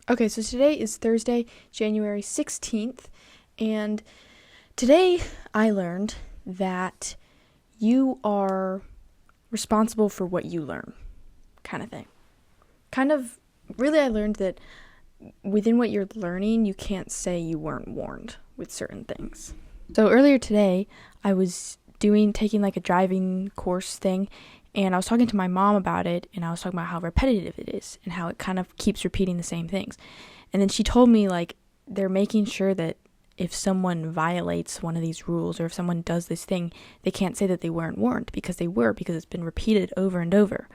Okay, so today is Thursday, January 16th, and today I learned that you are responsible for what you learn, kind of thing. Really, I learned that within what you're learning, you can't say you weren't warned with certain things. So earlier today, I was taking like a driving course thing, and I was talking to my mom about it, and I was talking about how repetitive it is and how it kind of keeps repeating the same things. And then she told me, like, they're making sure that if someone violates one of these rules or if someone does this thing, they can't say that they weren't warned because they were, because it's been repeated over and over,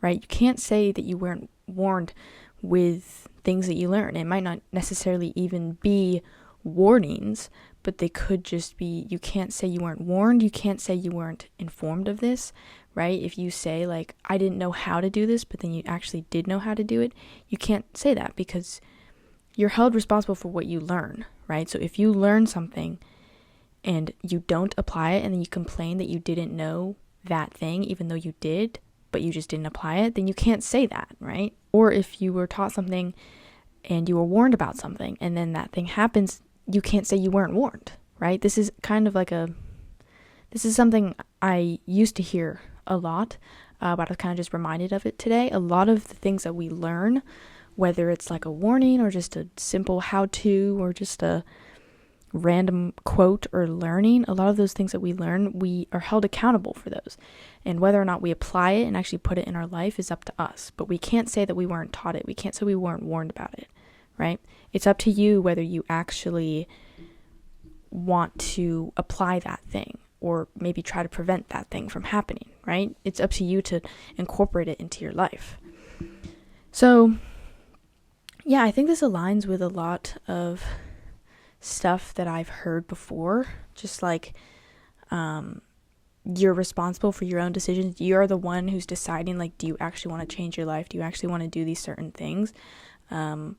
right? You can't say that you weren't warned with things that you learn. It might not necessarily even be warnings, but they could just be, you can't say you weren't warned, you can't say you weren't informed of this, right? If you say, like, I didn't know how to do this, but then you actually did know how to do it, you can't say that because you're held responsible for what you learn, right? So if you learn something and you don't apply it and then you complain that you didn't know that thing, even though you did, but you just didn't apply it, then you can't say that, right? Or if you were taught something and you were warned about something and then that thing happens, you can't say you weren't warned, right? This is something I used to hear a lot, but I was kind of just reminded of it today. A lot of the things that we learn, whether it's like a warning or just a simple how-to or just a random quote or learning, a lot of those things that we learn, we are held accountable for those. And whether or not we apply it and actually put it in our life is up to us. But we can't say that we weren't taught it. We can't say we weren't warned about it, right? It's up to you whether you actually want to apply that thing or maybe try to prevent that thing from happening, right? It's up to you to incorporate it into your life. So, yeah, I think this aligns with a lot of stuff that I've heard before. Just like, you're responsible for your own decisions. You're the one who's deciding, like, do you actually want to change your life? Do you actually want to do these certain things? Do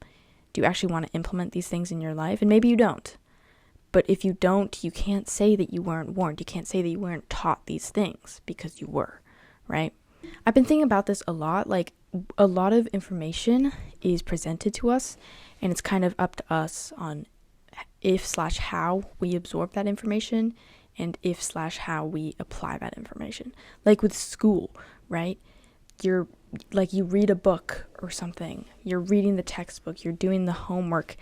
you actually want to implement these things in your life? And maybe you don't. But if you don't, you can't say that you weren't warned. You can't say that you weren't taught these things because you were, right? I've been thinking about this a lot. Like, a lot of information is presented to us, and it's kind of up to us on if/how we absorb that information and if/how we apply that information. Like with school, right? You read a book or something. You're reading the textbook. You're doing the homework.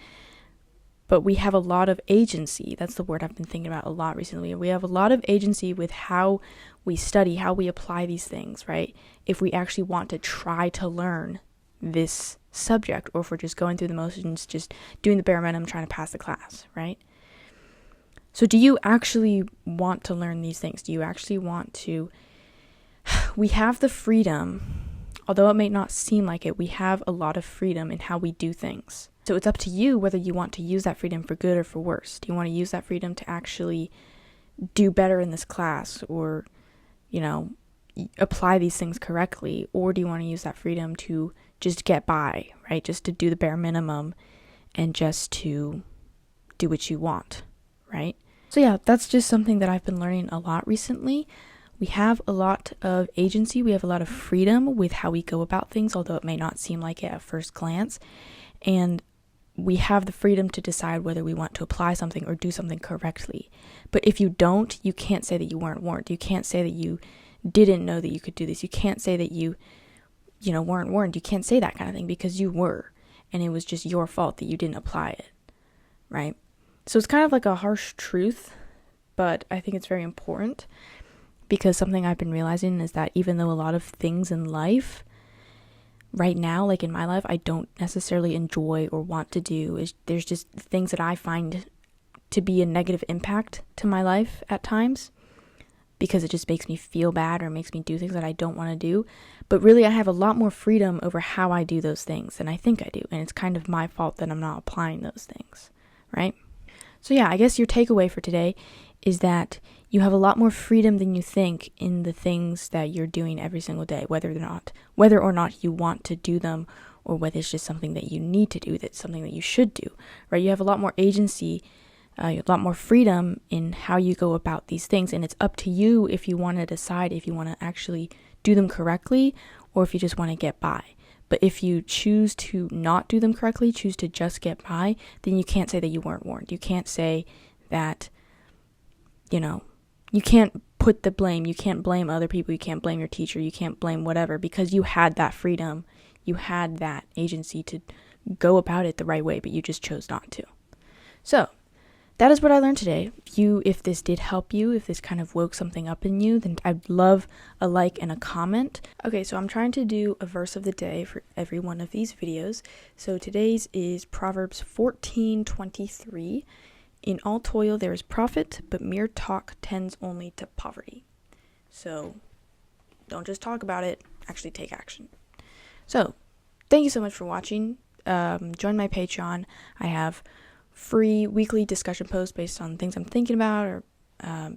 But we have a lot of agency. That's the word I've been thinking about a lot recently. We have a lot of agency with how we study, how we apply these things, right? If we actually want to try to learn this subject, or if we're just going through the motions, just doing the bare minimum, trying to pass the class, right? So do you actually want to learn these things? Do you actually want to? We have the freedom, although it may not seem like it, we have a lot of freedom in how we do things. So it's up to you whether you want to use that freedom for good or for worse. Do you want to use that freedom to actually do better in this class or, apply these things correctly? Or do you want to use that freedom to just get by, right? Just to do the bare minimum and just to do what you want, right? So yeah, that's just something that I've been learning a lot recently. We have a lot of agency. We have a lot of freedom with how we go about things, although it may not seem like it at first glance. And we have the freedom to decide whether we want to apply something or do something correctly. But if you don't, you can't say that you weren't warned. You can't say that you didn't know that you could do this. You can't say that you weren't warned. You can't say that kind of thing because you were. And it was just your fault that you didn't apply it, right? So it's kind of like a harsh truth, but I think it's very important because something I've been realizing is that even though a lot of things in life right now, like in my life, I don't necessarily enjoy or want to do, there's just things that I find to be a negative impact to my life at times because it just makes me feel bad or makes me do things that I don't want to do. But really, I have a lot more freedom over how I do those things than I think I do. And it's kind of my fault that I'm not applying those things, right? So yeah, I guess your takeaway for today is that you have a lot more freedom than you think in the things that you're doing every single day, whether or not you want to do them or whether it's just something that you need to do, that's something that you should do, right? You have a lot more agency, a lot more freedom in how you go about these things, and it's up to you if you want to decide if you want to actually do them correctly or if you just want to get by. But if you choose to not do them correctly, choose to just get by, then you can't say that you weren't warned. You can't say that, you can't put the blame. You can't blame other people. You can't blame your teacher. You can't blame whatever, because you had that freedom. You had that agency to go about it the right way, but you just chose not to. So that is what I learned today. If this did help you, if this kind of woke something up in you, then I'd love a like and a comment. Okay, so I'm trying to do a verse of the day for every one of these videos. So today's is Proverbs 14:23. In all toil there is profit, but mere talk tends only to poverty. So don't just talk about it, actually take action. So thank you so much for watching. Join my Patreon. I have free weekly discussion posts based on things I'm thinking about, or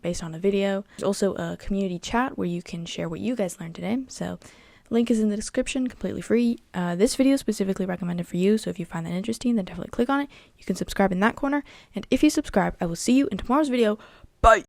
based on a video. There's also a community chat where you can share what you guys learned today. So link is in the description, completely free. This video is specifically recommended for you, so if you find that interesting, then definitely click on it. You can subscribe in that corner, and if you subscribe, I will see you in tomorrow's video. Bye!